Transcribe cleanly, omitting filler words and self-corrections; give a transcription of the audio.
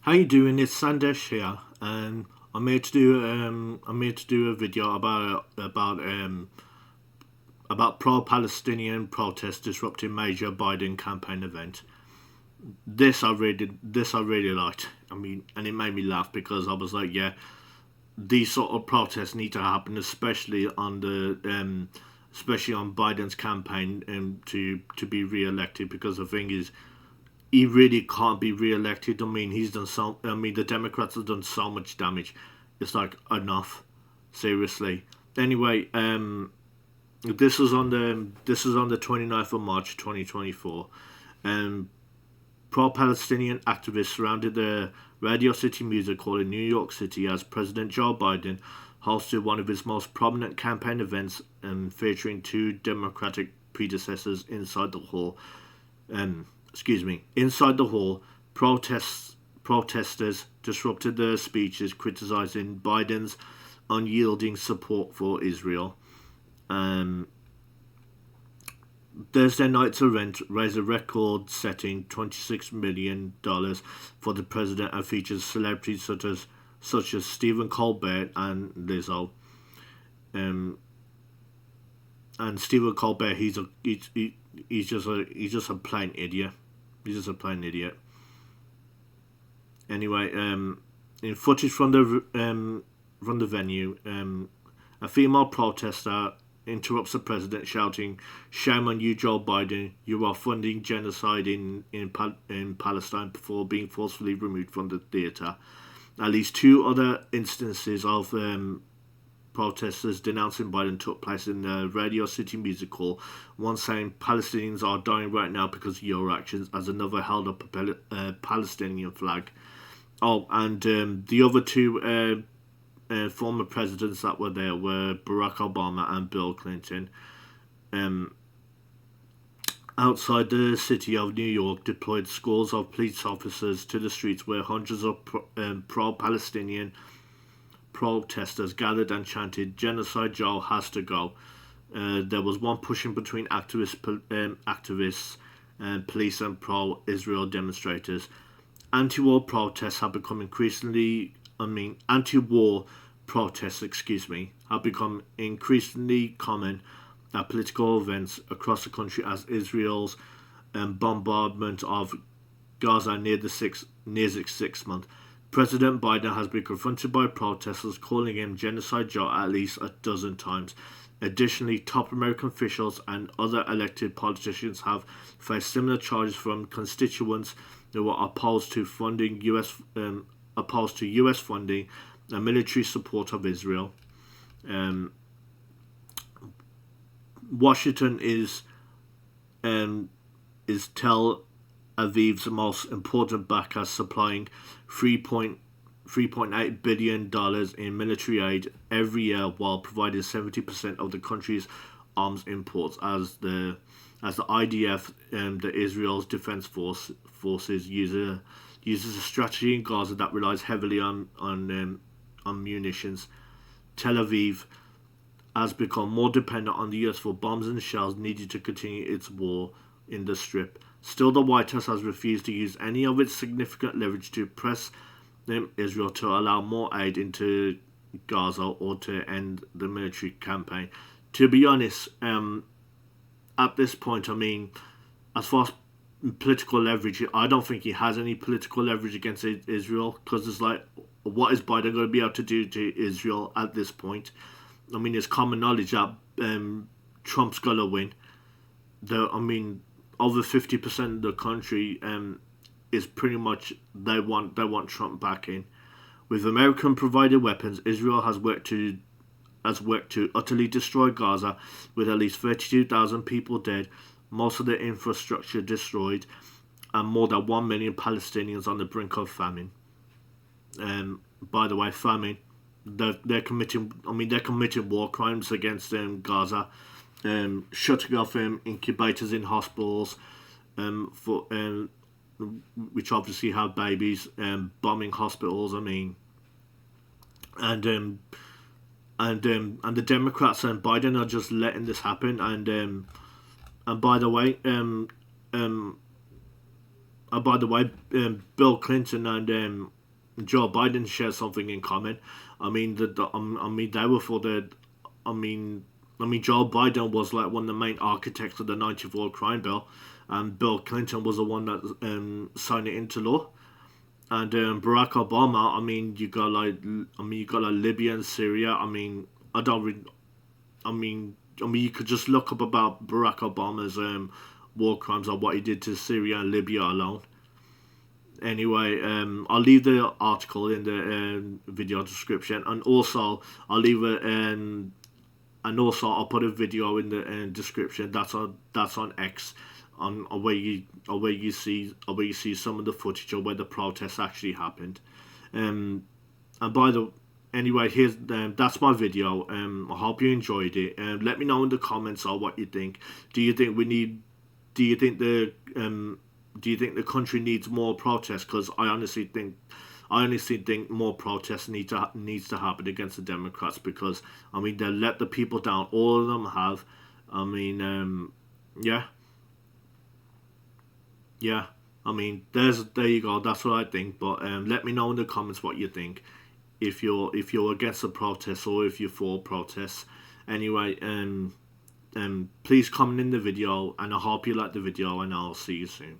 How you doing? It's Sandesh here, and I'm here to do a video about pro-Palestinian protests disrupting major Biden campaign event. This I really liked. I mean, and it made me laugh because I was like, yeah, these sort of protests need to happen, especially on Biden's campaign to be re-elected. Because the thing is, he really can't be re-elected. I mean, he's done so. I mean, the Democrats have done so much damage. It's like enough, seriously. Anyway, this is on the 29th of March, 2024. Um, Pro-Palestinian activists surrounded the Radio City Music Hall in New York City as President Joe Biden hosted one of his most prominent campaign events, featuring two Democratic predecessors inside the hall. Inside the hall, protesters disrupted the speeches criticizing Biden's unyielding support for Israel. Um, Thursday night's event raised a record-setting $26 million for the president and features celebrities such as Stephen Colbert and Lizzo. Um, and Stephen Colbert, he's just a plain idiot. He's just a plain idiot. Anyway, in footage from the venue, a female protester interrupts the president, shouting, "Shame on you, Joe Biden! You are funding genocide in Palestine," before being forcefully removed from the theater. At least two other instances of protesters denouncing Biden took place in the Radio City Music Hall. One saying Palestinians are dying right now because of your actions, as another held up a Palestinian flag. Oh, and the other two former presidents that were there were Barack Obama and Bill Clinton. Um, Outside the city of New York, deployed scores of police officers to the streets where hundreds of pro-Palestinian protesters gathered and chanted, "Genocide Joe has to go." There was one pushing between activists, police, and pro-Israel demonstrators. Anti-war protests have become increasingly, I mean, anti-war protests, have become increasingly common at political events across the country as Israel's bombardment of Gaza nears its 6 month. President Biden has been confronted by protesters calling him Genocide Joe at least a dozen times. Additionally, top American officials and other elected politicians have faced similar charges from constituents who were opposed to U.S. funding and military support of Israel. Um, Washington is Tel Aviv's most important backer, supplying 3.8 billion dollars in military aid every year, while providing 70% of the country's arms imports. As the IDF, the Israel's forces uses a strategy in Gaza that relies heavily on munitions. Tel Aviv has become more dependent on the US for bombs and shells needed to continue its war in the Strip. Still, the White House has refused to use any of its significant leverage to press Israel to allow more aid into Gaza or to end the military campaign. To be honest, at this point, I mean, as far as political leverage, I don't think he has any political leverage against Israel, because it's like, what is Biden going to be able to do to Israel at this point? I mean, it's common knowledge that Trump's going to win. Over 50% of the country is pretty much they want Trump back in. With American provided weapons, Israel has worked to utterly destroy Gaza, with at least 32,000 people dead, most of the infrastructure destroyed, and more than 1 million Palestinians on the brink of famine. By the way, famine. They're committing. I mean, they're committing war crimes against Gaza, shutting off incubators in hospitals, for which obviously have babies, bombing hospitals. I mean, and and the Democrats and Biden are just letting this happen. And by the way, by the way, Bill Clinton and Joe Biden share something in common. I mean, I mean, they were for the. I mean, Joe Biden was like one of the main architects of the 94 crime bill, and Bill Clinton was the one that signed it into law. And Barack Obama, you got like Libya and Syria. I mean, I don't really, you could just look up about Barack Obama's war crimes or what he did to Syria and Libya alone. Anyway, I'll leave the article in the video description, and also I'll put a video in the description. That's on X, where you see some of the footage of where the protests actually happened. And by the anyway, here's that's my video. I hope you enjoyed it. Let me know in the comments or what you think. Do you think we need? Do you think the country needs more protests? Because I honestly think more protests needs to happen against the Democrats, because I mean they let the people down. All of them have. I mean, yeah, yeah. I mean, there you go. That's what I think. But let me know in the comments what you think. If you're against the protests or if you're for protests. Anyway, please comment in the video, and I hope you like the video, and I'll see you soon.